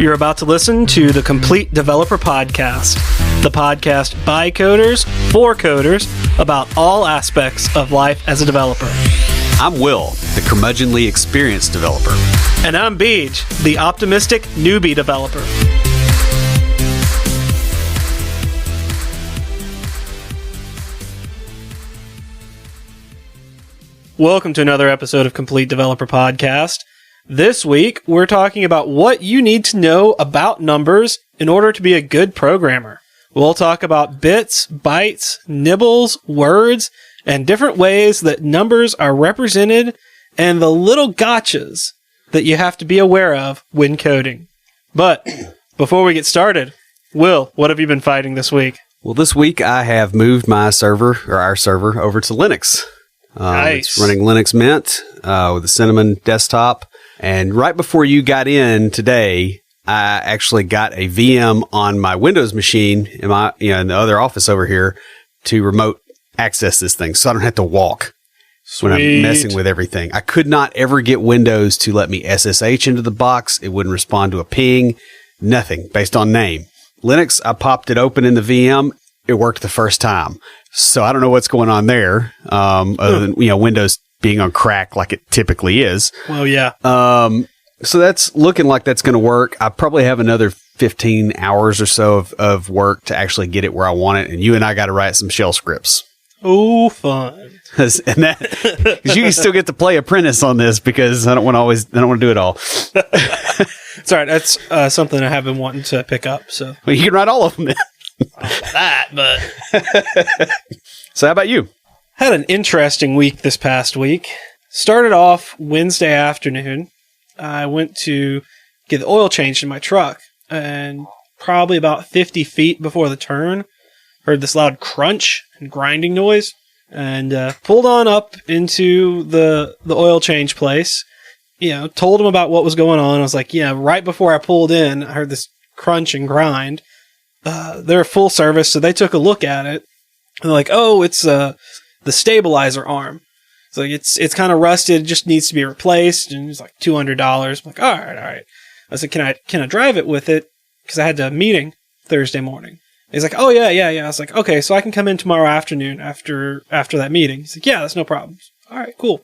You're about to listen to the Complete Developer Podcast, the podcast by coders, for coders, about all aspects of life as a developer. I'm Will, the curmudgeonly experienced developer. And I'm Beej, the optimistic newbie developer. Welcome to another episode of Complete Developer Podcast. This week, we're talking about what you need to know about numbers in order to be a good programmer. We'll talk about bits, bytes, nibbles, words, and different ways that numbers are represented and the little gotchas that you have to be aware of when coding. But before we get started, Will, what have you been fighting this week? Well, this week I have moved my server, or our server, over to Linux. Nice. It's running Linux Mint with a Cinnamon desktop. And right before you got in today, I actually got a VM on my Windows machine in my, in the other office over here to remote access this thing, so I don't have to walk when I'm messing with everything. I could not ever get Windows to let me SSH into the box. It wouldn't respond to a ping, nothing based on name. Linux, I popped it open in the VM. It worked the first time. So I don't know what's going on there, other than, Windows being on crack like it typically is. Well, yeah. So that's looking like that's going to work. I probably have another 15 hours or so of work to actually get it where I want it. And you and I got to write some shell scripts. Oh, fun. Because you can still get to play Apprentice on this, because I don't want to do it all. It's all right. That's something I have been wanting to pick up. So Well, you can write all of them then. that, but So how about you? had an interesting week this past week. Started off Wednesday afternoon. I went to get the oil changed in my truck, and probably about 50 feet before the turn, heard this loud crunch and grinding noise, and pulled on up into the oil change place. Told them about what was going on. I was like, right before I pulled in, I heard this crunch and grind. They're full service, so they took a look at it. And they're like, oh, it's the stabilizer arm. So it's kind of rusted, it just needs to be replaced, and it's like $200. I'm like, all right. I said, can I drive it with it? Because I had a meeting Thursday morning. He's like, oh, yeah. I was like, okay, so I can come in tomorrow afternoon after that meeting. He's like, yeah, that's no problem. All right, cool.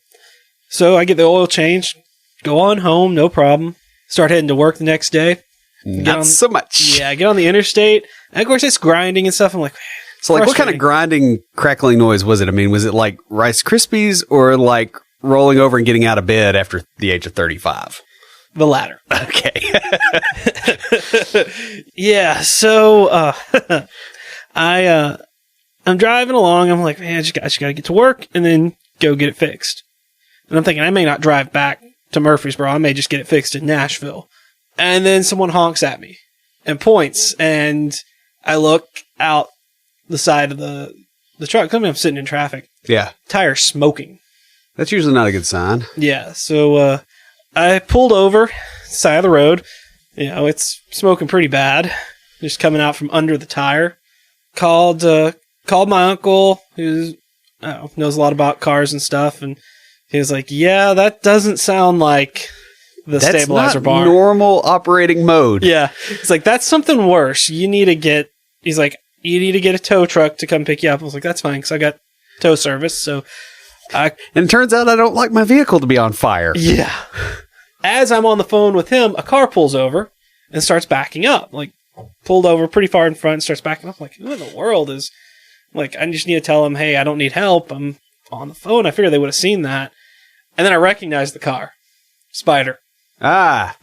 So I get the oil changed, go on home, no problem. Start heading to work the next day. Not so much. Yeah, I get on the interstate, and of course it's grinding and stuff. I'm like, so like, what kind of grinding, crackling noise was it? I mean, was it like Rice Krispies, or like rolling over and getting out of bed after the age of 35? The latter. Okay. Yeah, so I'm driving along. I'm like, man, I just got to get to work and then go get it fixed. And I'm thinking I may not drive back to Murfreesboro. I may just get it fixed in Nashville. And then someone honks at me and points, and I look out the side of the truck. I'm sitting in traffic. Yeah. Tire smoking. That's usually not a good sign. Yeah, so I pulled over, side of the road. It's smoking pretty bad, just coming out from under the tire. Called my uncle, who knows a lot about cars and stuff, and he was like, yeah, that doesn't sound like the stabilizer bar. That's not normal operating mode. Yeah. It's like, that's something worse. You need to get a tow truck to come pick you up. I was like, that's fine, because I got tow service. So and it turns out I don't like my vehicle to be on fire. Yeah. As I'm on the phone with him, a car pulls over and starts backing up. Like, pulled over pretty far in front and starts backing up. I'm like, who in the world is... Like, I just need to tell him, hey, I don't need help. I'm on the phone. I figured they would have seen that. And then I recognized the car. Spider. Ah.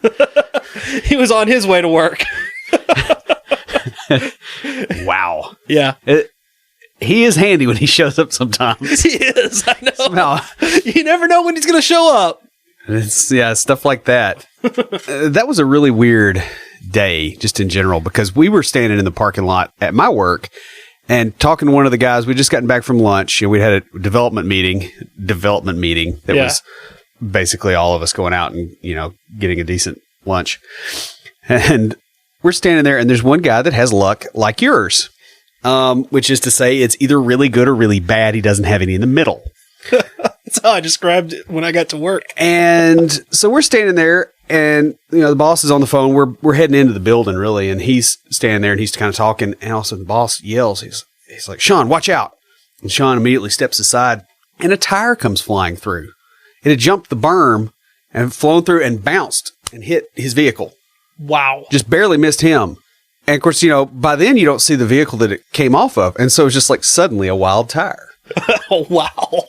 He was on his way to work. Wow. Yeah. He is handy when he shows up sometimes. He is, I know. Somehow. You never know when he's going to show up. Stuff like that. That was a really weird day, just in general, because we were standing in the parking lot at my work and talking to one of the guys. We'd just gotten back from lunch. We had a development meeting that was basically all of us going out and, getting a decent lunch. And we're standing there, and there's one guy that has luck like yours, which is to say it's either really good or really bad. He doesn't have any in the middle. That's how I described it when I got to work. And so we're standing there, And, the boss is on the phone. We're heading into the building, really. And he's standing there and he's kind of talking. And all of a sudden the boss yells. He's like, Sean, watch out. And Sean immediately steps aside and a tire comes flying through. It had jumped the berm and flown through and bounced and hit his vehicle. Wow. Just barely missed him. And of course, by then you don't see the vehicle that it came off of. And so it's just like suddenly a wild tire. Oh, wow.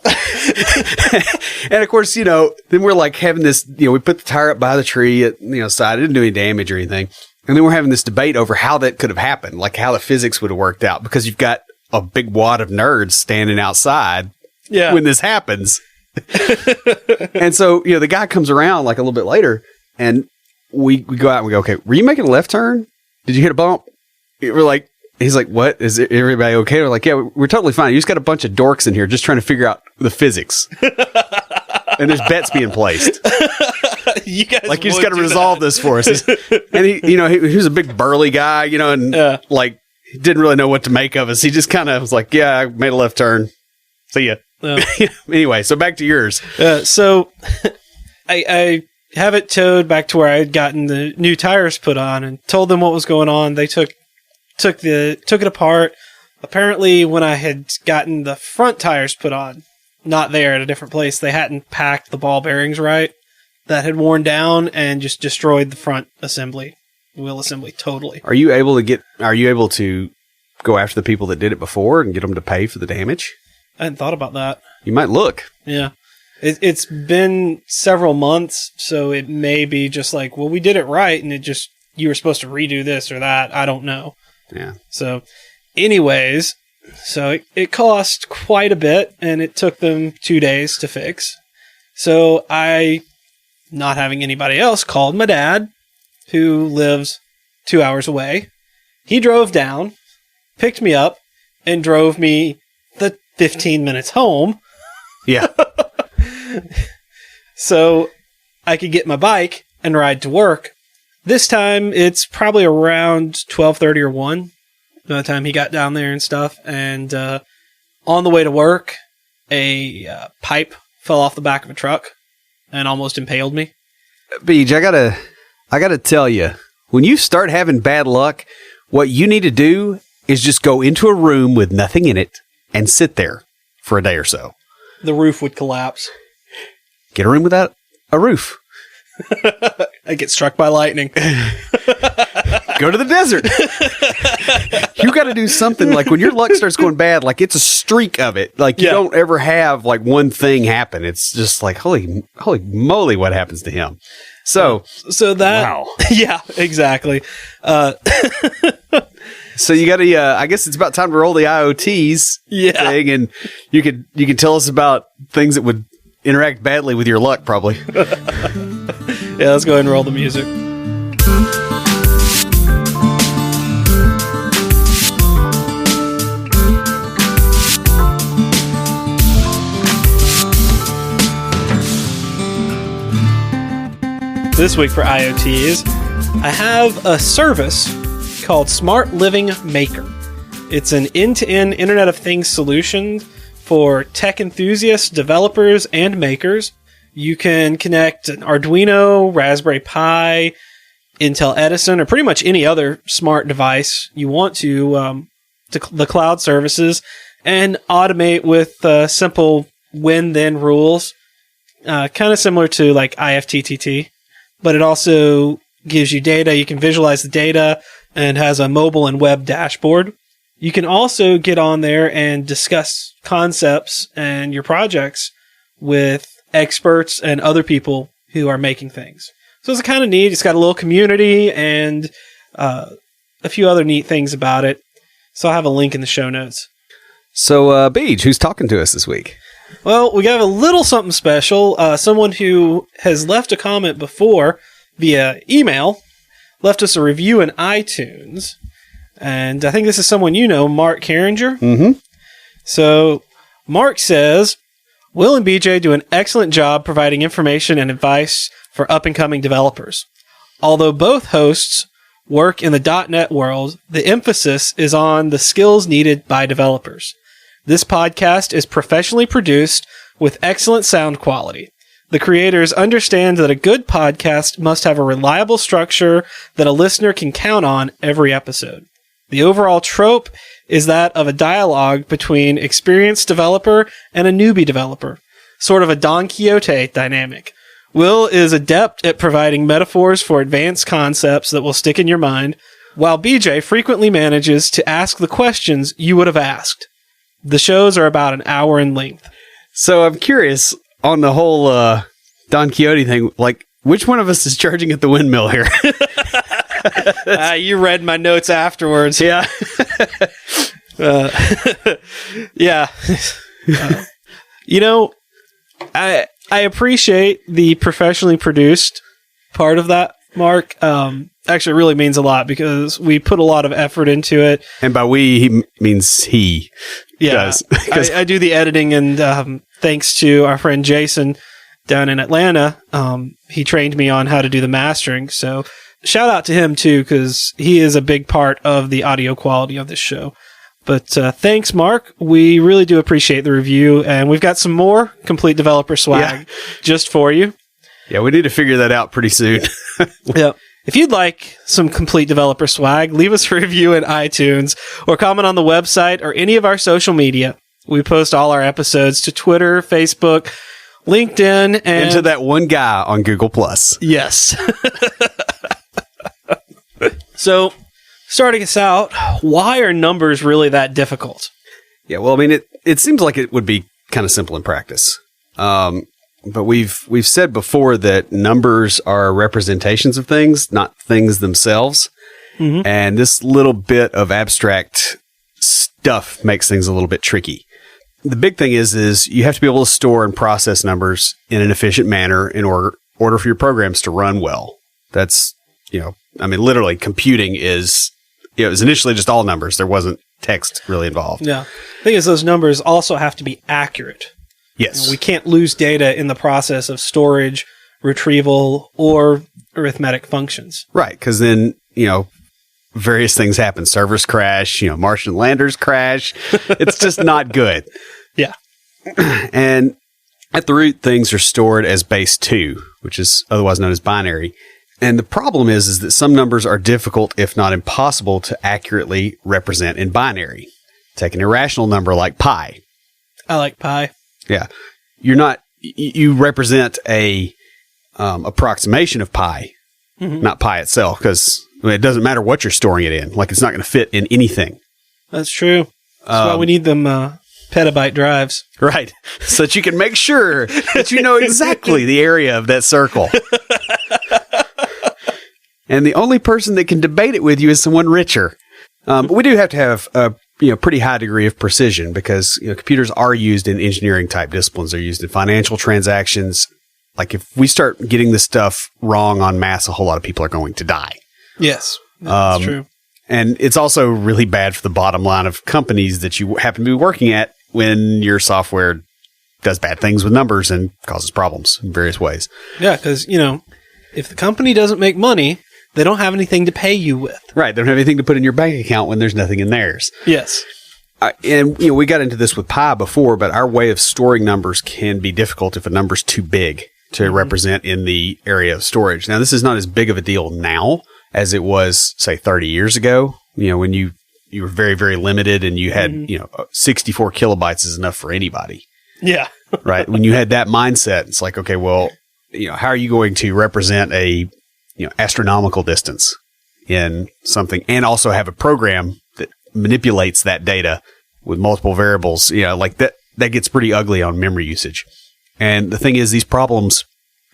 And of course, then we're like having this, we put the tire up by the tree at, side. It didn't do any damage or anything. And then we're having this debate over how that could have happened, like how the physics would have worked out, because you've got a big wad of nerds standing outside when this happens. And so, the guy comes around like a little bit later and we go out and we go, okay, were you making a left turn? Did you hit a bump? We're like, he's like, what? Is everybody okay? We're like, yeah, we're totally fine. You just got a bunch of dorks in here just trying to figure out the physics. And there's bets being placed. You just got to resolve this for us. And he was a big burly guy, and he didn't really know what to make of us. He just kind of was like, yeah, I made a left turn. See ya. Anyway, so back to yours. So I have it towed back to where I had gotten the new tires put on and told them what was going on. They took it apart. Apparently, when I had gotten the front tires put on, not there at a different place, they hadn't packed the ball bearings right. That had worn down and just destroyed the front wheel assembly totally. Are you able to go after the people that did it before and get them to pay for the damage? I hadn't thought about that. You might look. Yeah. It's been several months, so it may be just like, well, we did it right, and you were supposed to redo this or that. I don't know. Yeah. So, anyways, it cost quite a bit, and it took them 2 days to fix. So I, not having anybody else, called my dad, who lives 2 hours away. He drove down, picked me up, and drove me the 15 minutes home. Yeah. So I could get my bike and ride to work. This time it's probably around 12:30 or 1 by the time he got down there and stuff. And on the way to work, a pipe fell off the back of a truck and almost impaled me. Beej, I gotta tell you, when you start having bad luck, what you need to do is just go into a room with nothing in it and sit there for a day or so. The roof would collapse. Get a room without a roof. I get struck by lightning. Go to the desert. You got to do something like when your luck starts going bad, like it's a streak of it. Like you don't ever have like one thing happen. It's just like, holy moly, what happens to him? So that, wow. Yeah, exactly. So you got to, I guess it's about time to roll the IoTs thing, and you could tell us about things that would interact badly with your luck, probably. Yeah, let's go ahead and roll the music. This week for IoTs, I have a service called Smart Living Maker. It's an end-to-end Internet of Things solution for tech enthusiasts, developers, and makers. You can connect an Arduino, Raspberry Pi, Intel Edison, or pretty much any other smart device you want to the cloud services and automate with simple when-then rules, kind of similar to like IFTTT, but it also gives you data. You can visualize the data and has a mobile and web dashboard. You can also get on there and discuss concepts and your projects with experts and other people who are making things. So it's kind of neat. It's got a little community and a few other neat things about it. So I'll have a link in the show notes. So, Beej, who's talking to us this week? Well, we got a little something special. Someone who has left a comment before via email, left us a review in iTunes. And I think this is someone you know, Mark Carringer. Mm-hmm. So Mark says, Will and BJ do an excellent job providing information and advice for up-and-coming developers. Although both hosts work in the .NET world, the emphasis is on the skills needed by developers. This podcast is professionally produced with excellent sound quality. The creators understand that a good podcast must have a reliable structure that a listener can count on every episode. The overall trope is that of a dialogue between experienced developer and a newbie developer, sort of a Don Quixote dynamic. Will is adept at providing metaphors for advanced concepts that will stick in your mind, while BJ frequently manages to ask the questions you would have asked. The shows are about an hour in length. So I'm curious on the whole Don Quixote thing, like, which one of us is charging at the windmill here? You read my notes afterwards. Yeah. Yeah. I appreciate the professionally produced part of that, Mark. Actually, it really means a lot because we put a lot of effort into it. And by we, he means he. Yeah. Does. I do the editing, and thanks to our friend Jason down in Atlanta, he trained me on how to do the mastering. So shout out to him, too, because he is a big part of the audio quality of this show. But thanks, Mark. We really do appreciate the review, and we've got some more complete developer swag just for you. Yeah, we need to figure that out pretty soon. Yeah. If you'd like some complete developer swag, leave us a review in iTunes or comment on the website or any of our social media. We post all our episodes to Twitter, Facebook, LinkedIn, and to that one guy on Google+. Yes. So, starting us out, why are numbers really that difficult? Yeah, well, I mean, it seems like it would be kind of simple in practice. But we've said before that numbers are representations of things, not things themselves. Mm-hmm. And this little bit of abstract stuff makes things a little bit tricky. The big thing is you have to be able to store and process numbers in an efficient manner in order for your programs to run well. That's, literally computing is, it was initially just all numbers. There wasn't text really involved. Yeah. The thing is, those numbers also have to be accurate. Yes. We can't lose data in the process of storage, retrieval, or arithmetic functions. Right, because then, various things happen. Servers crash, Martian landers crash. It's just not good. Yeah. And at the root, things are stored as base 2, which is otherwise known as binary. And the problem is that some numbers are difficult, if not impossible, to accurately represent in binary. Take an irrational number like pi. I like pi. Yeah. You represent a approximation of pi, not pi itself, because it doesn't matter what you're storing it in. Like, it's not going to fit in anything. That's true. That's why we need them petabyte drives. Right. So that you can make sure that you know exactly the area of that circle. And the only person that can debate it with you is someone richer. But we do have to have a pretty high degree of precision because computers are used in engineering type disciplines. They're used in financial transactions. Like, if we start getting this stuff wrong en masse, a whole lot of people are going to die. Yes, that's true. And it's also really bad for the bottom line of companies that you happen to be working at when your software does bad things with numbers and causes problems in various ways. Yeah, because, if the company doesn't make money, they don't have anything to pay you with. Right. They don't have anything to put in your bank account when there's nothing in theirs. Yes. And we got into this with pi before, but our way of storing numbers can be difficult if a number's too big to represent in the area of storage. Now, this is not as big of a deal now as it was, say, 30 years ago, when you were very, very limited and you had, 64 kilobytes is enough for anybody. Yeah. Right. When you had that mindset, it's like, okay, well, how are you going to represent a astronomical distance in something and also have a program that manipulates that data with multiple variables? Like that gets pretty ugly on memory usage. And the thing is, these problems,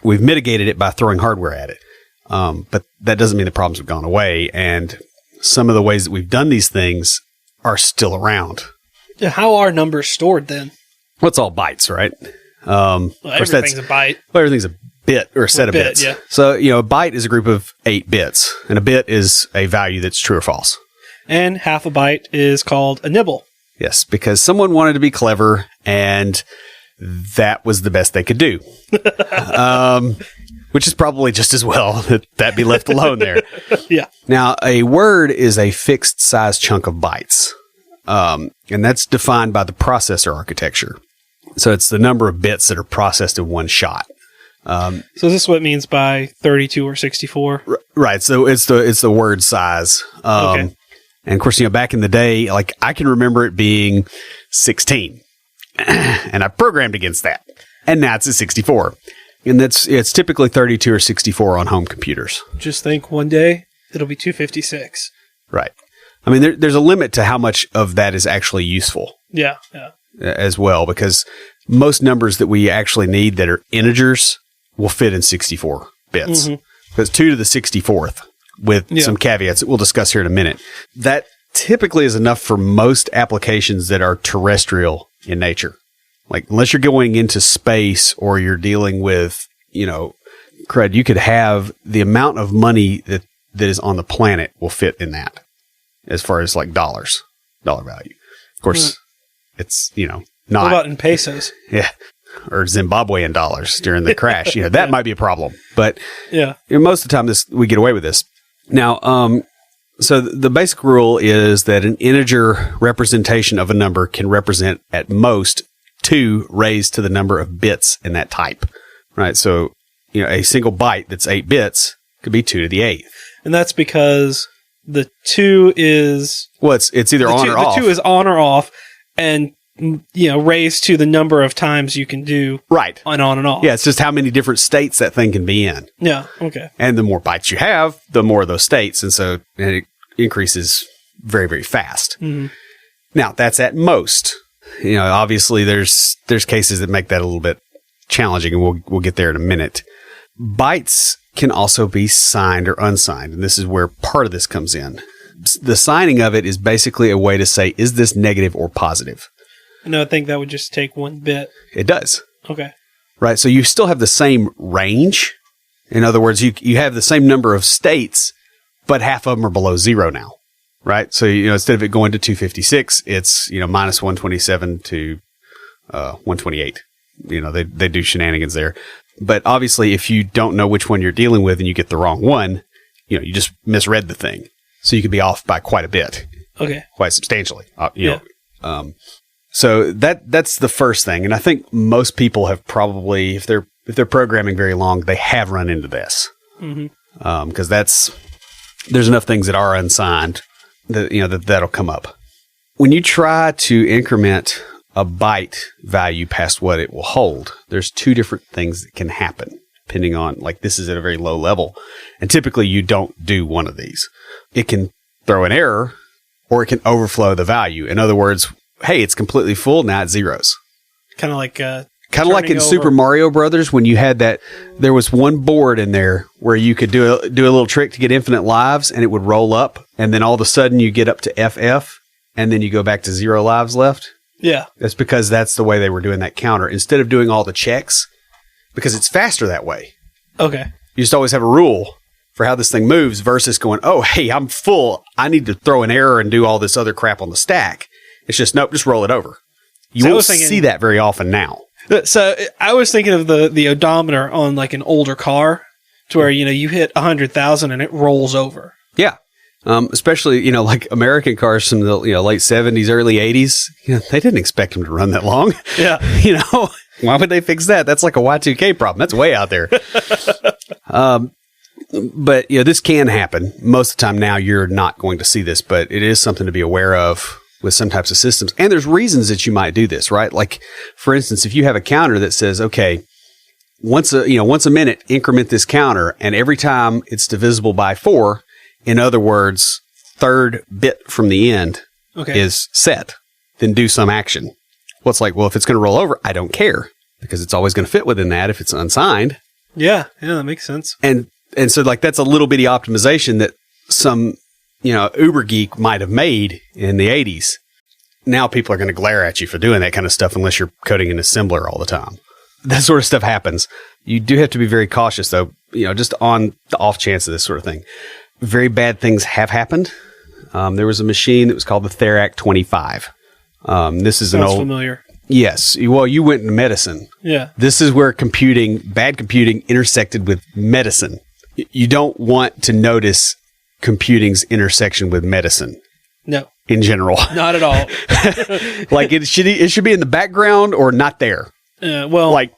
we've mitigated it by throwing hardware at it. But that doesn't mean the problems have gone away. And some of the ways that we've done these things are still around. Yeah, how are numbers stored then? Well, it's all bytes, right? Everything's a byte. Well, everything's a bit or a set of bits. Yeah. So, a byte is a group of 8 bits, and a bit is a value that's true or false. And half a byte is called a nibble. Yes, because someone wanted to be clever, and that was the best they could do. Which is probably just as well that be left alone there. Yeah. Now, a word is a fixed size chunk of bytes, and that's defined by the processor architecture. So it's the number of bits that are processed in one shot. So this is what it means by 32 or 64? Right. So it's the word size. Okay. And of course, back in the day, like I can remember it being 16 and I programmed against that. And now it's a 64. And it's typically 32 or 64 on home computers. Just think one day it'll be 256. Right. I mean, there's a limit to how much of that is actually useful. Yeah. As well, because most numbers that we actually need that are integers will fit in 64 bits. Mm-hmm. Because 2 to the 64th with some caveats that we'll discuss here in a minute. That typically is enough for most applications that are terrestrial in nature. Like, unless you're going into space or you're dealing with, crud, you could have the amount of money that is on the planet will fit in that as far as like dollar value. Of course, it's, not. What about in pesos? Yeah. Or Zimbabwean dollars during the crash. That might be a problem. But most of the time we get away with this. Now, so the basic rule is that an integer representation of a number can represent at most 2 raised to the number of bits in that type. Right? So, a single byte that's 8 bits could be 2 to the 8th. And that's because the 2 is... Well, it's either on or off. The 2 is on or off, and raised to the number of times you can do right on and off. Yeah, it's just how many different states that thing can be in. Yeah, okay. And the more bytes you have, the more of those states, and it increases very, very fast. Mm-hmm. Now, that's at most. Obviously there's cases that make that a little bit challenging, and we'll get there in a minute. Bytes can also be signed or unsigned, and this is where part of this comes in. The signing of it is basically a way to say, is this negative or positive? And I think that would just take 1 bit. It does. Okay. Right. So you still have the same range. In other words, you have the same number of states, but half of them are below 0 now. Right. So, instead of it going to 256, it's, minus 127 to 128. They do shenanigans there. But obviously, if you don't know which one you're dealing with and you get the wrong one, you just misread the thing. So you could be off by quite a bit. Okay. Quite substantially. So that's the first thing, and I think most people have probably, if they're programming very long, they have run into this, because there's enough things that are unsigned that that'll come up. When you try to increment a byte value past what it will hold, there's 2 different things that can happen, depending on, like, this is at a very low level, and typically you don't do one of these. It can throw an error, or it can overflow the value. In other words, hey, it's completely full, now it's zeros. Kind of like in Super Mario Brothers, when you had that, there was one board in there where you could do a little trick to get infinite lives, and it would roll up, and then all of a sudden you get up to FF, and then you go back to 0 lives left. Yeah. That's because that's the way they were doing that counter. Instead of doing all the checks, because it's faster that way. Okay. You just always have a rule for how this thing moves versus going, oh, hey, I'm full. I need to throw an error and do all this other crap on the stack. It's just, nope, just roll it over. You won't see that very often now. So I was thinking of the odometer on like an older car to where, you hit 100,000 and it rolls over. Yeah. Especially, like American cars from the late 70s, early 80s, they didn't expect them to run that long. Yeah. Why would they fix that? That's like a Y2K problem. That's way out there. But, this can happen. Most of the time now you're not going to see this, but it is something to be aware of with some types of systems. And there's reasons that you might do this, right? Like, for instance, if you have a counter that says, okay, once a minute, increment this counter, and every time it's divisible by 4, in other words, 3rd bit from the end is set, then do some action. Well, it's like, well, if it's going to roll over, I don't care, because it's always going to fit within that if it's unsigned. Yeah, that makes sense. And so, like, that's a little bitty optimization that some Uber geek might have made in the 80s. Now people are going to glare at you for doing that kind of stuff unless you're coding in assembler all the time. That sort of stuff happens. You do have to be very cautious, though, just on the off chance of this sort of thing. Very bad things have happened. There was a machine that was called the Therac 25. This is an old... familiar. Yes. Well, you went into medicine. Yeah. This is where bad computing intersected with medicine. You don't want to notice computing's intersection with medicine. No. In general. Not at all. Like, it should be in the background or not there. Well, like,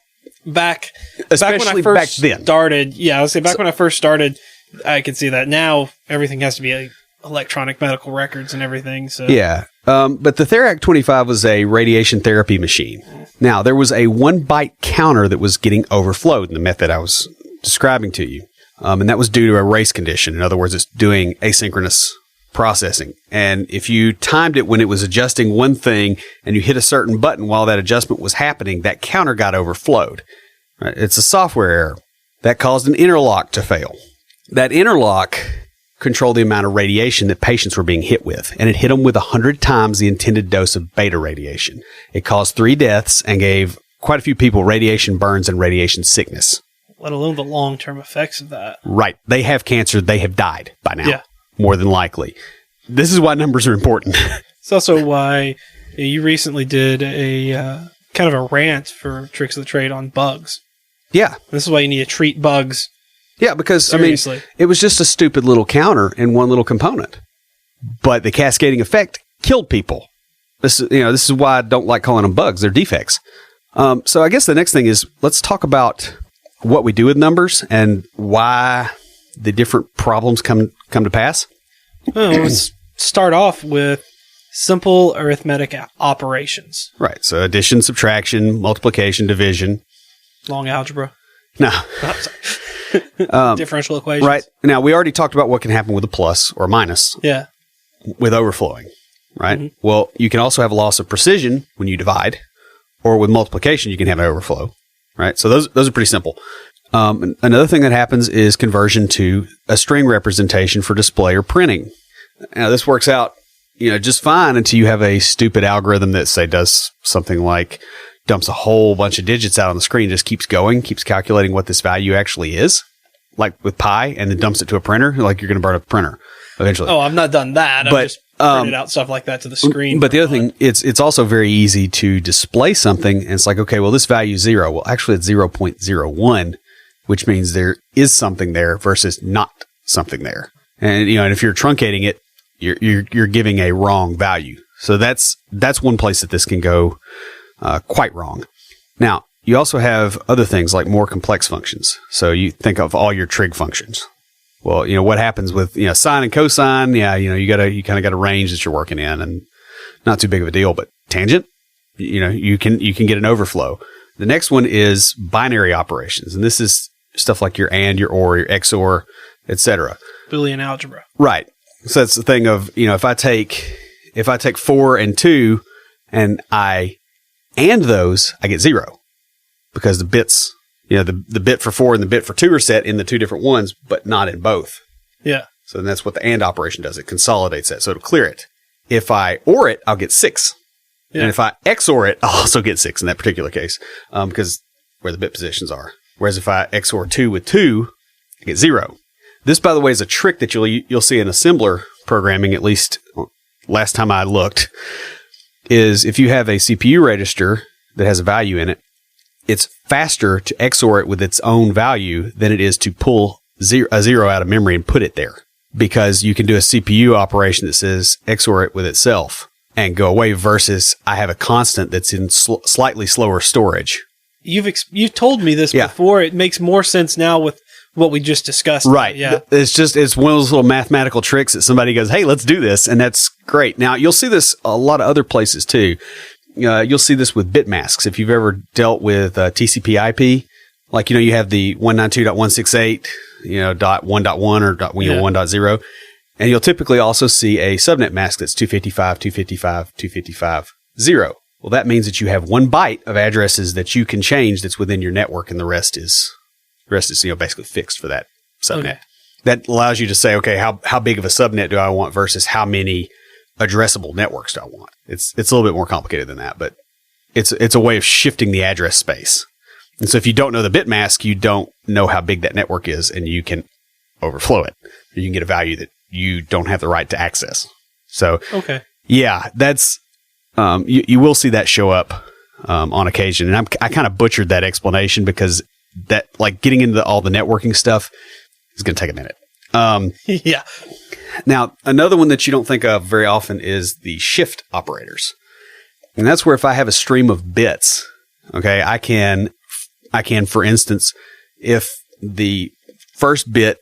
Especially back when I first back then. started. Yeah, I would say back when I first started, I could see that. Now everything has to be electronic medical records and everything. So Yeah. But the Therac 25 was a radiation therapy machine. Now, there was a 1 byte counter that was getting overflowed in the method I was describing to you. And that was due to a race condition. In other words, it's doing asynchronous processing. And if you timed it when it was adjusting one thing and you hit a certain button while that adjustment was happening, that counter got overflowed. Right? It's a software error that caused an interlock to fail. That interlock controlled the amount of radiation that patients were being hit with, and it hit them with 100 times the intended dose of beta radiation. It caused 3 deaths and gave quite a few people radiation burns and radiation sickness. Let alone the long-term effects of that. Right. They have cancer. They have died by now. Yeah. More than likely. This is why numbers are important. It's also why you recently did a kind of a rant for Tricks of the Trade on bugs. Yeah. This is why you need to treat bugs. Yeah, because, Seriously. it was just a stupid little counter in one little component. But the cascading effect killed people. This is why I don't like calling them bugs. They're defects. So I guess the next thing is, let's talk about what we do with numbers and why the different problems come to pass. Well, let's start off with simple arithmetic operations. Right. So addition, subtraction, multiplication, division. Long algebra. No. Differential equations. Right. Now, we already talked about what can happen with a plus or a minus. Yeah. With overflowing. Right. Well, you can also have a loss of precision when you divide, or with multiplication, you can have an overflow. Right. So those are pretty simple. Another thing that happens is conversion to a string representation for display or printing. Now, this works out, just fine until you have a stupid algorithm that, say, does something like dumps a whole bunch of digits out on the screen, just keeps going, keeps calculating what this value actually is, like with pi, and then dumps it to a printer, like you're going to burn up a printer eventually. Oh, I've not done that. But, I've just printed out stuff like that to the screen. But the other thing, it's also very easy to display something, and it's like, okay, well, this value is 0. Well, actually, it's 0.01, which means there is something there versus not something there. And, and if you're truncating it, you're giving a wrong value. So that's one place that this can go quite wrong. Now, you also have other things like more complex functions. So you think of all your trig functions. Well, what happens with sine and cosine? Yeah, you kind of got a range that you're working in, and not too big of a deal. But tangent, you can get an overflow. The next one is binary operations, and this is stuff like your AND, your OR, your XOR, etc. Boolean algebra. Right. So that's the thing of if I take 4 and 2 and I AND those, I get 0 because the bits, the bit for 4 and the bit for 2 are set in the two different ones, but not in both. Yeah. So then that's what the AND operation does. It consolidates that, so it'll clear it. If I OR it, I'll get 6. Yeah. And if I XOR it, I'll also get 6 in that particular case, because where the bit positions are. Whereas if I XOR 2 with 2, I get 0. This, by the way, is a trick that you'll see in assembler programming, at least last time I looked, is if you have a CPU register that has a value in it, it's faster to XOR it with its own value than it is to pull a 0 out of memory and put it there. Because you can do a CPU operation that says XOR it with itself and go away versus I have a constant that's in slightly slower storage. You've told me this before. It makes more sense now with what we just discussed. Right. Yeah. It's one of those little mathematical tricks that somebody goes, hey, let's do this. And that's great. Now, you'll see this a lot of other places too. You'll see this with bit masks. If you've ever dealt with TCP IP, like, you have the 192.168, .1.1 or .1.0. And you'll typically also see a subnet mask that's 255, 255, 255, 0. Well, that means that you have 1 byte of addresses that you can change that's within your network, and the rest is basically fixed for that subnet. Okay. That allows you to say, okay, how big of a subnet do I want versus how many addressable networks do I want? It's a little bit more complicated than that, but it's a way of shifting the address space. And so if you don't know the bit mask, you don't know how big that network is, and you can overflow it. You can get a value that you don't have the right to access. So, okay. Yeah, that's you will see that show up on occasion, and I kind of butchered that explanation because that, like, getting into all the networking stuff is going to take a minute. Yeah. Now, another one that you don't think of very often is the shift operators, and that's where if I have a stream of bits, okay, I can I can, for instance, if the first bit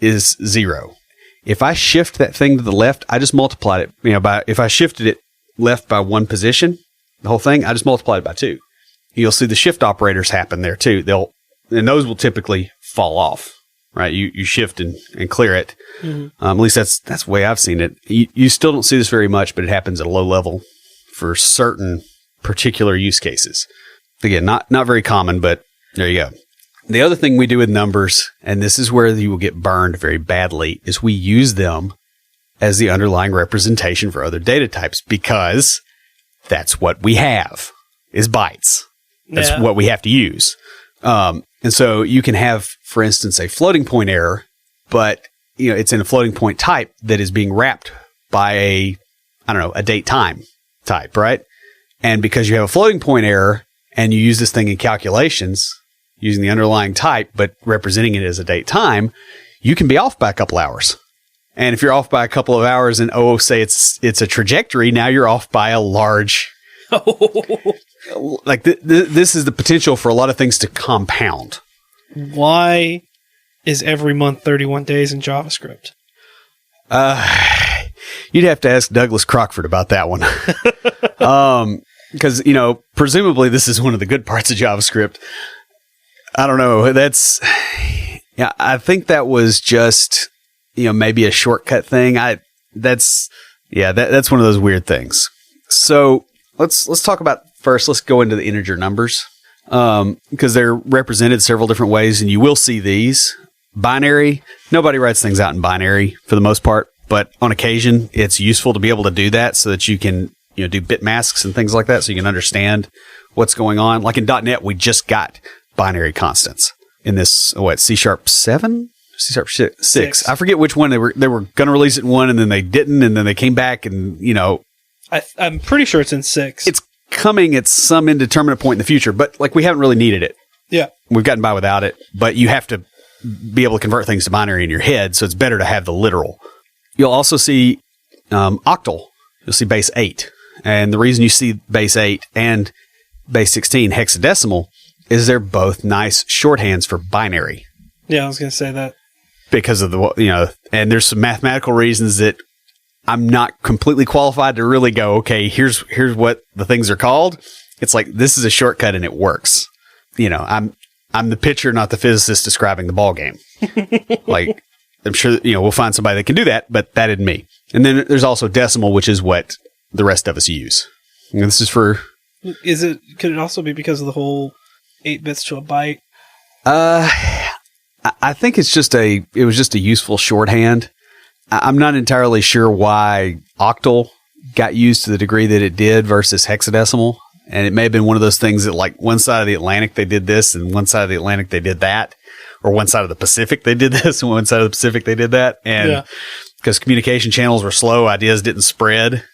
is 0, if I shift that thing to the left, I just multiplied it, if I shifted it left by 1 position, the whole thing, I just multiplied it by 2. You'll see the shift operators happen there too. And those will typically fall off, right? You shift and clear it. Mm-hmm. At least that's the way I've seen it. You still don't see this very much, but it happens at a low level for certain particular use cases. Again, not very common, but there you go. The other thing we do with numbers, and this is where you will get burned very badly, is we use them as the underlying representation for other data types because that's what we have is bytes. That's what we have to use. And so you can have, for instance, a floating point error, but it's in a floating point type that is being wrapped by a date time type, right? And because you have a floating point error and you use this thing in calculations using the underlying type, but representing it as a date time, you can be off by a couple hours. And if you're off by a couple of hours and say it's a trajectory, now you're off by a large. Like this is the potential for a lot of things to compound. Why is every month 31 days in JavaScript? You'd have to ask Douglas Crockford about that one. Because, presumably this is one of the good parts of JavaScript. I don't know. I think that was just, maybe a shortcut thing. That's one of those weird things. So let's talk about first. Let's go into the integer numbers, because they're represented several different ways, and you will see these. Binary, nobody writes things out in binary for the most part, but on occasion it's useful to be able to do that so that you can do bit masks and things like that, so you can understand what's going on. Like in .NET, we just got binary constants in this C# 7, C# 6. I forget which one they were going to release it in 1, and then they didn't, and then they came back, and I'm pretty sure it's in 6. It's coming at some indeterminate point in the future, but we haven't really needed it. Yeah, we've gotten by without it, but you have to be able to convert things to binary in your head, so it's better to have the literal. You'll also see octal. You'll see base 8. And the reason you see base 8 and base 16 hexadecimal is they're both nice shorthands for binary. Yeah, I was going to say that. Because of and there's some mathematical reasons that I'm not completely qualified to really go, okay, here's what the things are called. It's like, this is a shortcut and it works. I'm the pitcher, not the physicist describing the ball game. I'm sure we'll find somebody that can do that, but that isn't me. And then there's also decimal, which is what the rest of us use. And this is for. Could it also be because of the whole 8 bits to a byte? I think it was just a useful shorthand. I'm not entirely sure why octal got used to the degree that it did versus hexadecimal. And it may have been one of those things that one side of the Atlantic they did this and one side of the Atlantic they did that. Or one side of the Pacific they did this and one side of the Pacific they did that. And because communication channels were slow, ideas didn't spread.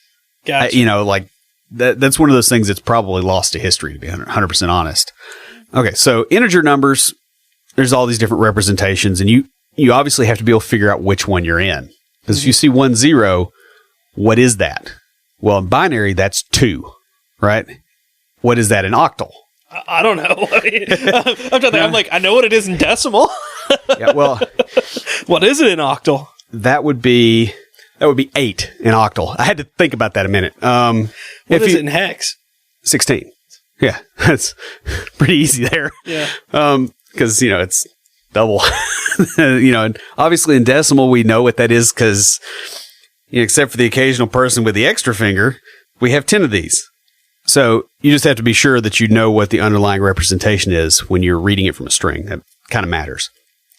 Gotcha. That's one of those things that's probably lost to history, to be 100% honest. Okay, so integer numbers, there's all these different representations, and you obviously have to be able to figure out which one you're in. Because if you see 1, 0, what is that? Well, in binary, that's 2, right? What is that in octal? I don't know. I'm trying to think. I'm like, I know what it is in decimal. Yeah, well, what is it in octal? That would be 8 in octal. I had to think about that a minute. What is it in hex? 16. Yeah, that's pretty easy there. Yeah. Because it's double. And obviously in decimal we know what that is because, except for the occasional person with the extra finger, we have 10 of these. So you just have to be sure that you know what the underlying representation is when you're reading it from a string. That kind of matters.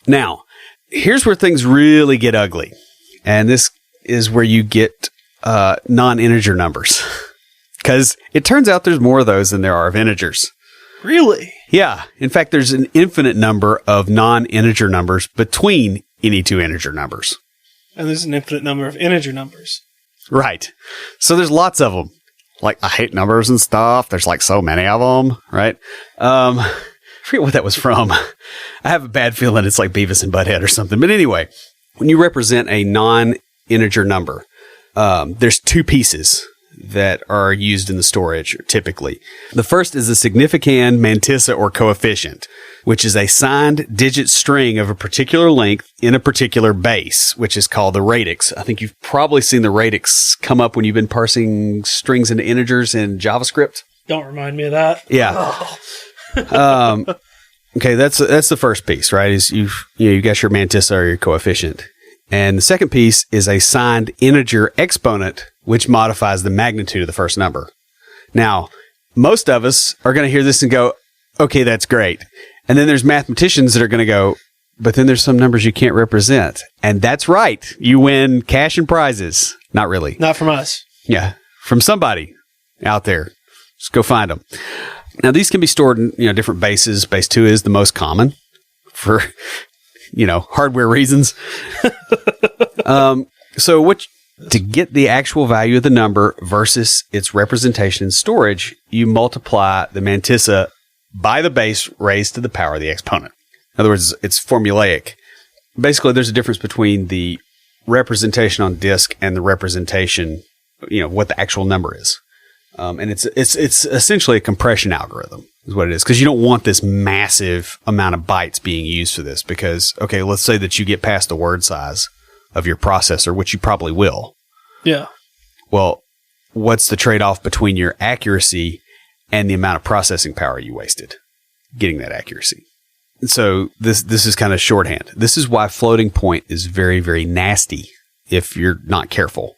Now, here's where things really get ugly. And this is where you get non-integer numbers. Because it turns out there's more of those than there are of integers. Really? Yeah. In fact, there's an infinite number of non-integer numbers between any two integer numbers. And there's an infinite number of integer numbers. Right. So there's lots of them. I hate numbers and stuff. There's so many of them, right? I forget what that was from. I have a bad feeling it's like Beavis and Butthead or something. But anyway, when you represent a non-integer number, there's two pieces that are used in the storage typically. The first is a significand, mantissa, or coefficient, which is a signed digit string of a particular length in a particular base, which is called the radix. I think you've probably seen the radix come up when you've been parsing strings into integers in JavaScript. Don't remind me of that. Yeah. Okay, that's the first piece, right? Is you got your mantissa or your coefficient. And the second piece is a signed integer exponent, which modifies the magnitude of the first number. Now, most of us are going to hear this and go, okay, that's great. And then there's mathematicians that are going to go, but then there's some numbers you can't represent. And that's right. You win cash and prizes. Not really. Not from us. Yeah. From somebody out there. Just go find them. Now, these can be stored in different bases. Base 2 is the most common for hardware reasons. So to get the actual value of the number versus its representation in storage, you multiply the mantissa by the base raised to the power of the exponent. In other words, it's formulaic. Basically, there's a difference between the representation on disk and the representation, what the actual number is. And it's essentially a compression algorithm is what it is. Because you don't want this massive amount of bytes being used for this. Because, okay, let's say that you get past the word size of your processor, which you probably will. Yeah. Well, what's the trade-off between your accuracy and the amount of processing power you wasted getting that accuracy? So this is kind of shorthand. This is why floating point is very, very nasty if you're not careful.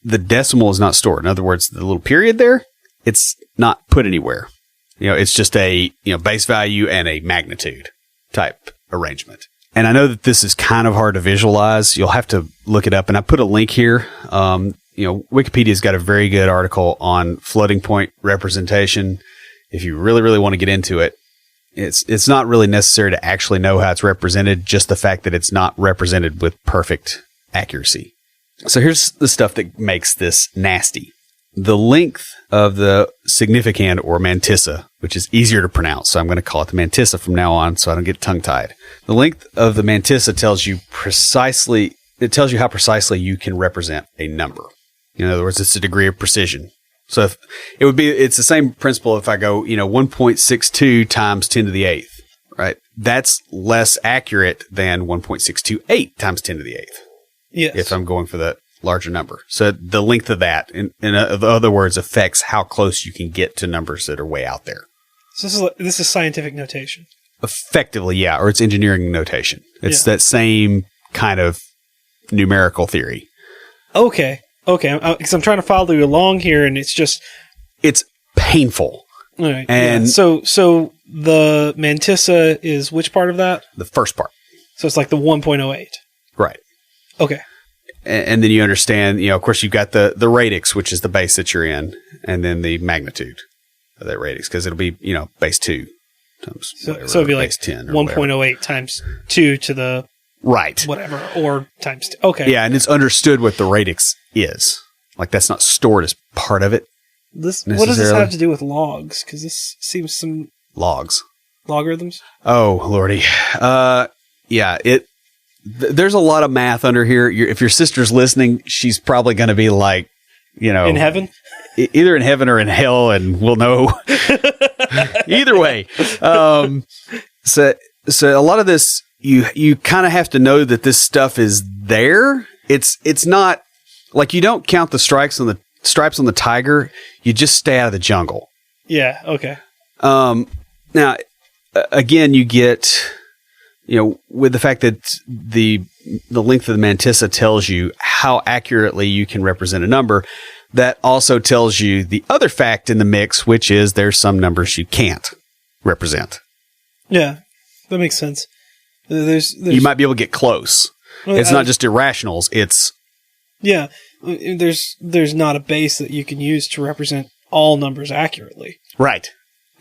The decimal is not stored. In other words, the little period there, it's not put anywhere. It's just a base value and a magnitude type arrangement. And I know that this is kind of hard to visualize. You'll have to look it up. And I put a link here. Wikipedia's got a very good article on floating point representation. If you really, really want to get into it, it's not really necessary to actually know how it's represented, just the fact that it's not represented with perfect accuracy. So here's the stuff that makes this nasty. The length of the significand or mantissa, which is easier to pronounce, so I'm going to call it the mantissa from now on so I don't get tongue-tied. The length of the mantissa tells you how precisely you can represent a number. In other words, it's a degree of precision. So it's the same principle if I go, 1.62 times 10 to the 8th, right? That's less accurate than 1.628 times 10 to the 8th. Yes. If I'm going for the larger number. So the length of that, in other words, affects how close you can get to numbers that are way out there. So this is scientific notation. Effectively, yeah, or it's engineering notation. It's that same kind of numerical theory. Okay. Because I'm trying to follow you along here, and it's painful. All right. And so the mantissa is which part of that? The first part. So it's like the 1.08. Right. Okay. And then you understand, of course, you've got the radix, which is the base that you're in, and then the magnitude of that radix, because it'll be, base 2 times whatever, so it'll be like 10 1.08 times 2 to the right whatever, or times 2. Okay. Yeah, and it's understood what the radix is. Like, that's not stored as part of it. What does this have to do with logs? Because this seems some... Logs. Logarithms? Oh, lordy. Yeah, there's a lot of math under here. If your sister's listening, she's probably going to be like, in heaven? Either in heaven or in hell, and we'll know. Either way. So a lot of this, you kind of have to know that this stuff is there. It's not like you don't count the stripes on the tiger. You just stay out of the jungle. Yeah. Okay. Now, again, you get... with the fact that the length of the mantissa tells you how accurately you can represent a number, that also tells you the other fact in the mix, which is there's some numbers you can't represent. Yeah, that makes sense. You might be able to get close. It's not just irrationals. It's... Yeah, there's not a base that you can use to represent all numbers accurately. Right.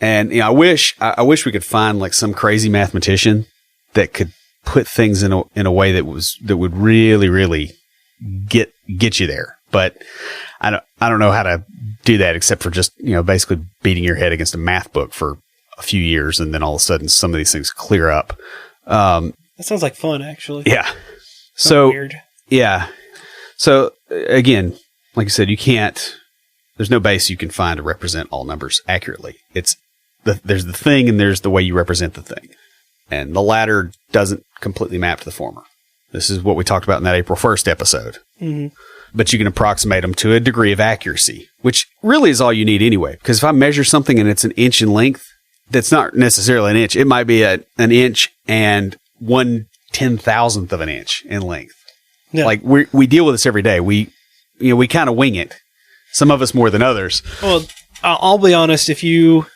And I wish we could find like some crazy mathematician that could put things in a way that would really, really get you there. But I don't know how to do that except for just, basically beating your head against a math book for a few years, and then all of a sudden some of these things clear up. That sounds like fun, actually. Yeah. So weird. Yeah. So again, like I said, you can't There's no base you can find to represent all numbers accurately. There's the thing and there's the way you represent the thing. And the latter doesn't completely map to the former. This is what we talked about in that April 1st episode. Mm-hmm. But you can approximate them to a degree of accuracy, which really is all you need anyway. Because if I measure something and it's an inch in length, that's not necessarily an inch. It might be an inch and 1/10,000th of an inch in length. Yeah. Like we deal with this every day. We kind of wing it. Some of us more than others. Well, I'll be honest. If you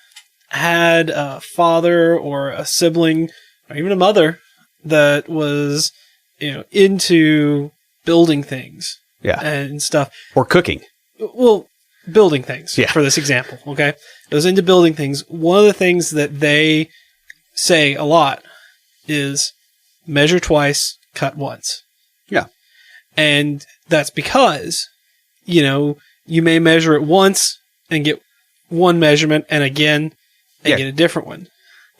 had a father or a sibling or even a mother that was, into building things, and stuff, or cooking. Well, building things for this example. Okay, goes into building things. One of the things that they say a lot is measure twice, cut once. Yeah, and that's because you may measure it once and get one measurement, and again. And get a different one.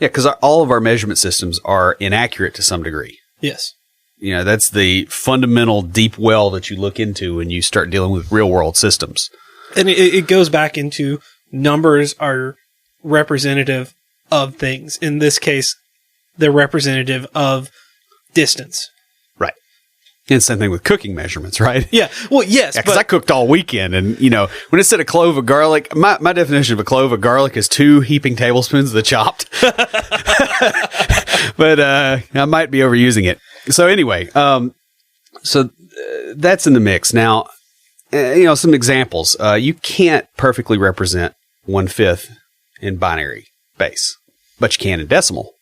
Yeah, because all of our measurement systems are inaccurate to some degree. Yes. That's the fundamental deep well that you look into when you start dealing with real world systems. And it goes back into numbers are representative of things. In this case, they're representative of distance. Right. And same thing with cooking measurements, right? Yeah. Well, yes. Because I cooked all weekend, and when it said a clove of garlic, my definition of a clove of garlic is 2 heaping tablespoons of the chopped. But I might be overusing it. So anyway, that's in the mix. Now, some examples. You can't perfectly represent 1/5 in binary base, but you can in decimal.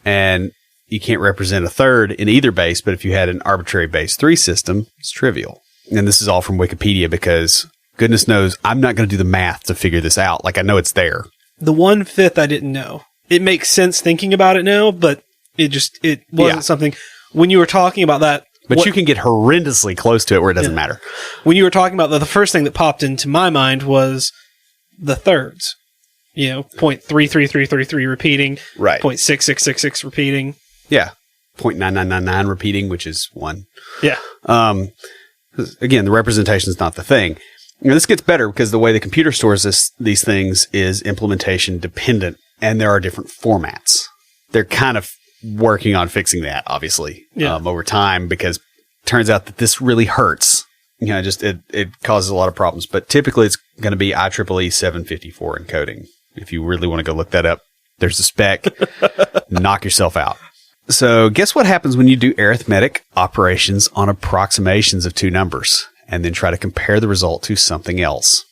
And you can't represent 1/3 in either base, but if you had an arbitrary base 3 system, it's trivial. And this is all from Wikipedia because goodness knows I'm not going to do the math to figure this out. Like I know it's there. The 1/5 I didn't know. It makes sense thinking about it now, but it wasn't something when you were talking about that. But you can get horrendously close to it where it doesn't matter. When you were talking about that, the first thing that popped into my mind was the thirds. 0.33333 repeating. Right. 0.6666 repeating. Yeah. 0.9999 repeating, which is 1. Yeah. Again, the representation is not the thing. This gets better because the way the computer stores these things is implementation dependent, and there are different formats. They're kind of working on fixing that, obviously, over time, because it turns out that this really hurts. It causes a lot of problems. But typically, it's going to be IEEE 754 encoding. If you really want to go look that up, there's a spec. Knock yourself out. So guess what happens when you do arithmetic operations on approximations of 2 numbers and then try to compare the result to something else?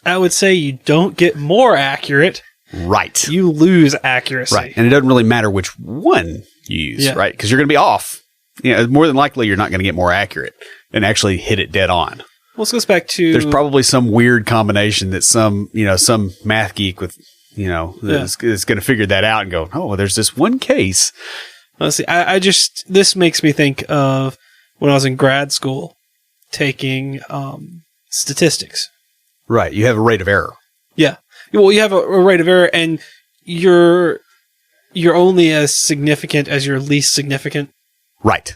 I would say you don't get more accurate. Right. You lose accuracy. Right. And it doesn't really matter which one you use, right? Because you're going to be off. More than likely, you're not going to get more accurate and actually hit it dead on. Well, this goes back to... There's probably some weird combination that some math geek with, is going to figure that out and go, oh, well, there's this one case. Let's see. This makes me think of when I was in grad school taking statistics. Right. You have a rate of error. Yeah. Well, you have a rate of error, and you're only as significant as your least significant. Right.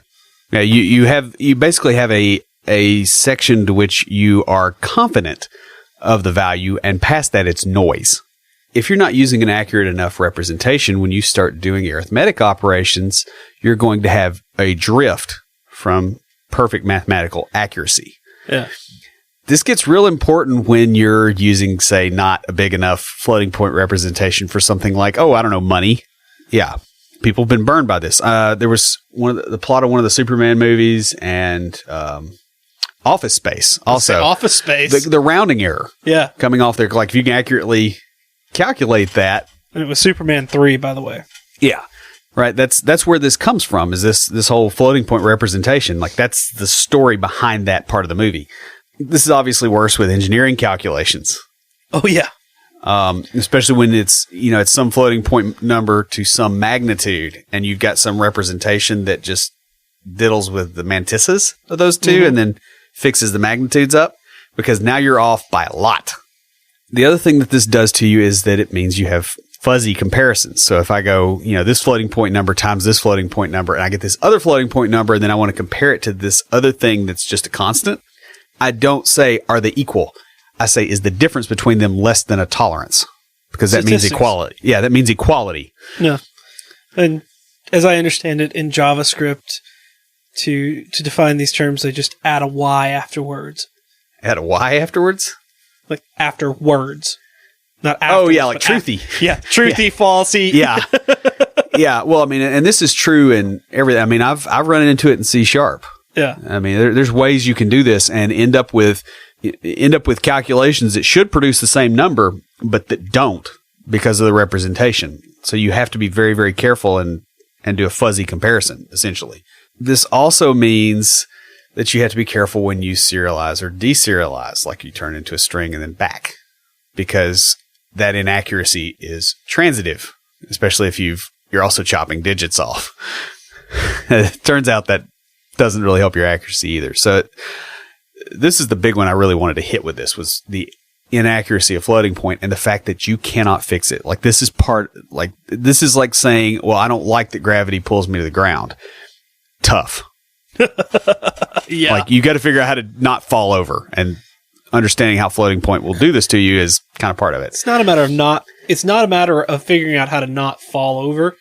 Yeah. You basically have a section to which you are confident of the value, and past that, it's noise. If you're not using an accurate enough representation, when you start doing arithmetic operations, you're going to have a drift from perfect mathematical accuracy. Yeah. This gets real important when you're using, say, not a big enough floating point representation for something like, money. Yeah. People have been burned by this. There was the plot of one of the Superman movies and Office Space. Also, Office Space. The rounding error. Yeah. Coming off there. Like, if you can accurately calculate that. And it was Superman 3, by the way. Yeah. Right. That's where this comes from, is this whole floating point representation. Like, that's the story behind that part of the movie. This is obviously worse with engineering calculations. Oh, yeah. Especially when it's some floating point number to some magnitude, and you've got some representation that just diddles with the mantisses of those two and then fixes the magnitudes up, because now you're off by a lot. The other thing that this does to you is that it means you have fuzzy comparisons. So if I go, this floating point number times this floating point number, and I get this other floating point number, and then I want to compare it to this other thing that's just a constant, I don't say, are they equal? I say, is the difference between them less than a tolerance? Because that means Statistics. equality. Yeah, that means equality. No. And as I understand it, in JavaScript, to define these terms, they just add a Y afterwards. Add a Y afterwards? Like after words. Not Oh, afterwards, yeah, like but truthy. Yeah, truthy, falsy. Yeah. Yeah. Well, I mean, and this is true in everything. I mean, I've run into it in C#. Yeah. I mean, there's ways you can do this and end up with calculations that should produce the same number, but that don't because of the representation. So you have to be very, very careful and do a fuzzy comparison, essentially. This also means that you have to be careful when you serialize or deserialize, like you turn into a string and then back, because that inaccuracy is transitive, especially if you're also chopping digits off. It turns out that doesn't really help your accuracy either. So this is the big one I really wanted to hit with this, was the inaccuracy of floating point and the fact that you cannot fix it. Like this is like saying, well, I don't like that gravity pulls me to the ground. Tough. Yeah. Like you got to figure out how to not fall over, and understanding how floating point will do this to you is kind of part of it. It's not a matter of figuring out how to not fall over.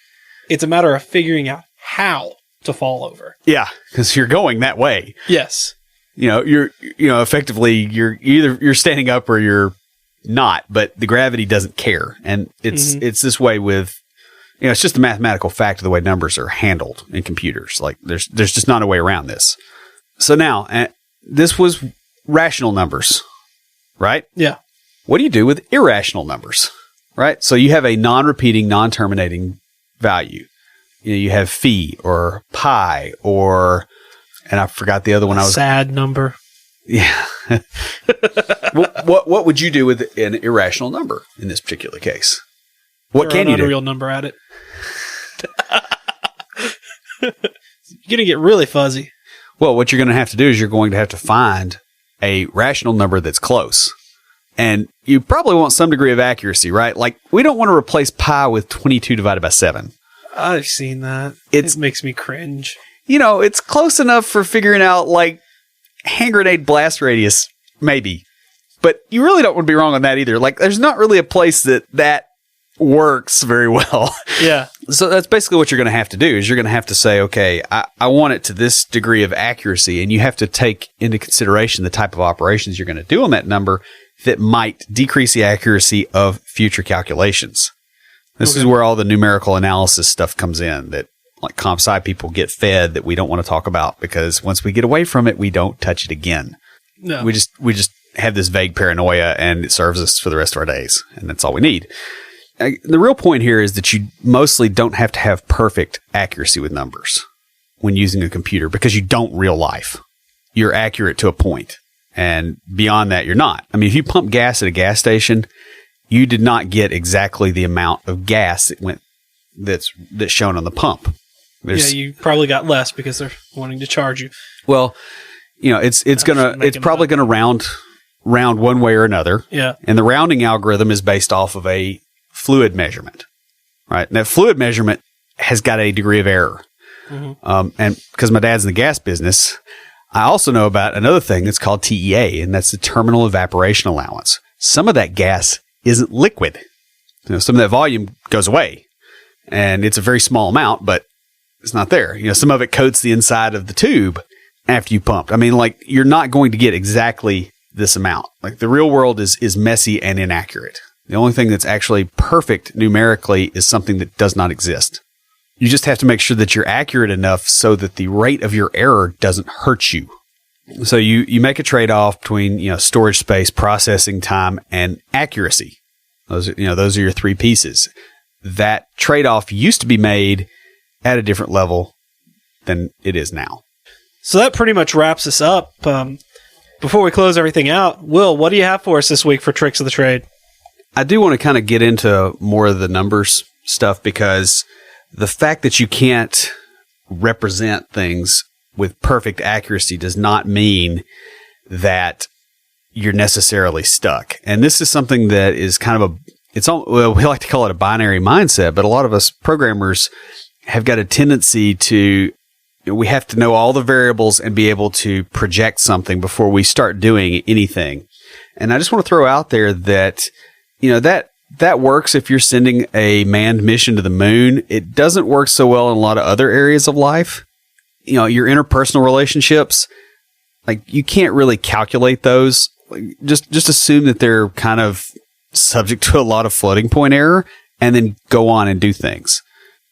It's a matter of figuring out how to fall over. Yeah, because you're going that way. Yes. Effectively you're standing up or you're not, but the gravity doesn't care. And it's this way with, it's just a mathematical fact of the way numbers are handled in computers. Like there's just not a way around this. So now, this was rational numbers, right? Yeah. What do you do with irrational numbers, right? So you have a non-repeating, non-terminating value. You have phi or pi or, and I forgot the other one. Sad number. Yeah. What would you do with an irrational number in this particular case? What can you do? A real number at it. You're going to get really fuzzy. Well, what you're going to have to do is you're going to have to find a rational number that's close. And you probably want some degree of accuracy, right? Like, we don't want to replace pi with 22 divided by 7. I've seen that. It makes me cringe. It's close enough for figuring out, like, hand grenade blast radius, maybe. But you really don't want to be wrong on that either. Like, there's not really a place that works very well. Yeah. So that's basically what you're going to have to do, is you're going to have to say, okay, I want it to this degree of accuracy, and you have to take into consideration the type of operations you're going to do on that number that might decrease the accuracy of future calculations. This is where all the numerical analysis stuff comes in, that like comp sci people get fed that we don't want to talk about, because once we get away from it, we don't touch it again. No. We just have this vague paranoia, and it serves us for the rest of our days, and that's all we need. The real point here is that you mostly don't have to have perfect accuracy with numbers when using a computer, because you don't real life. You're accurate to a point, and beyond that, you're not. I mean, if you pump gas at a gas station, you did not get exactly the amount of gas that's shown on the pump. You probably got less because they're wanting to charge you. Well, it's probably gonna round one way or another. Yeah. And the rounding algorithm is based off of a fluid measurement, right? And that fluid measurement has got a degree of error. Mm-hmm. And because my dad's in the gas business, I also know about another thing that's called TEA, and that's the terminal evaporation allowance. Some of that gas isn't liquid. Some of that volume goes away, and it's a very small amount, but it's not there. Some of it coats the inside of the tube after you pumped. I mean, like, you're not going to get exactly this amount. Like, the real world is messy and inaccurate. The only thing that's actually perfect numerically is something that does not exist. You just have to make sure that you're accurate enough so that the rate of your error doesn't hurt you. So you make a trade-off between, storage space, processing time, and accuracy. Those are your three pieces. That trade-off used to be made at a different level than it is now. So that pretty much wraps us up. Before we close everything out, Will, what do you have for us this week for Tricks of the Trade? I do want to kind of get into more of the numbers stuff, because the fact that you can't represent things with perfect accuracy does not mean that you're necessarily stuck. And this is something that is kind of we like to call it a binary mindset, but a lot of us programmers have got a tendency to, we have to know all the variables and be able to project something before we start doing anything. And I just want to throw out there that, that works if you're sending a manned mission to the moon. It doesn't work so well in a lot of other areas of life. Your interpersonal relationships, like you can't really calculate those. Just assume that they're kind of subject to a lot of floating point error and then go on and do things.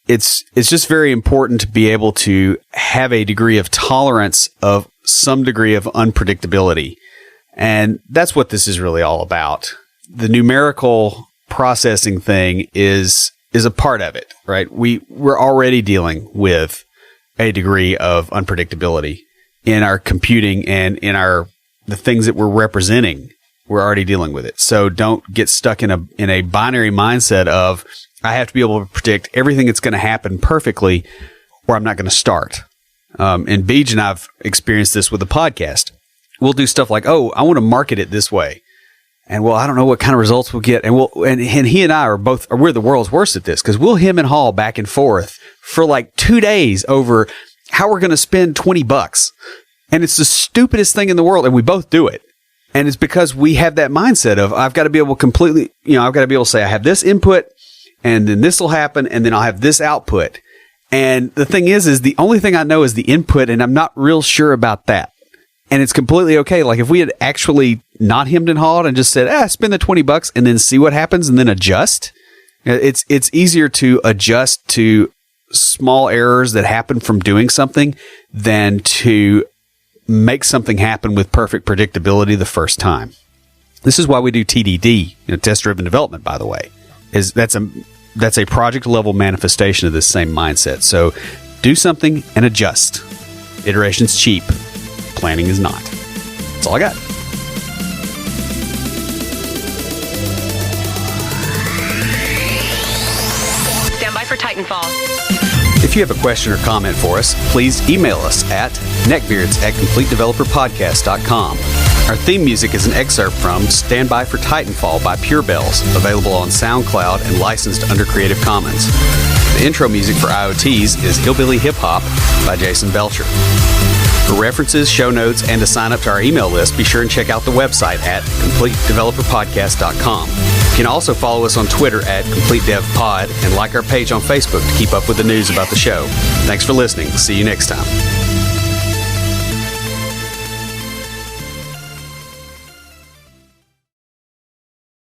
It's just very important to be able to have a degree of tolerance of some degree of unpredictability. And that's what this is really all about. The numerical processing thing is a part of it, right? We're already dealing with a degree of unpredictability in our computing and in the things that we're representing. We're already dealing with it. So don't get stuck in a binary mindset of, I have to be able to predict everything that's going to happen perfectly or I'm not going to start. And Beej and I've experienced this with the podcast. We'll do stuff like, I want to market it this way. And well, I don't know what kind of results we'll get. And he and I we're the world's worst at this because we'll hem and haw back and forth for like 2 days over how we're going to spend $20. And it's the stupidest thing in the world. And we both do it. And it's because we have that mindset of, I've got to be able to say, I have this input and then this will happen. And then I'll have this output. And the thing is the only thing I know is the input. And I'm not real sure about that. And it's completely okay. Like if we had actually not hemmed and hawed and just said, spend the $20 and then see what happens and then adjust. It's easier to adjust to small errors that happen from doing something than to make something happen with perfect predictability the first time. This is why we do TDD, test-driven development, by the way. That's a project level manifestation of this same mindset. So do something and adjust. Iteration's cheap. Planning is not. That's all I got. Stand by for Titanfall. If you have a question or comment for us, please email us at neckbeards@completedeveloperpodcast.com. Our theme music is an excerpt from Stand By for Titanfall by Pure Bells, available on SoundCloud and licensed under Creative Commons. The intro music for IoTs is Hillbilly Hip Hop by Jason Belcher. For references, show notes, and to sign up to our email list, be sure and check out the website at completedeveloperpodcast.com. You can also follow us on Twitter at CompleteDevPod and like our page on Facebook to keep up with the news about the show. Thanks for listening. See you next time.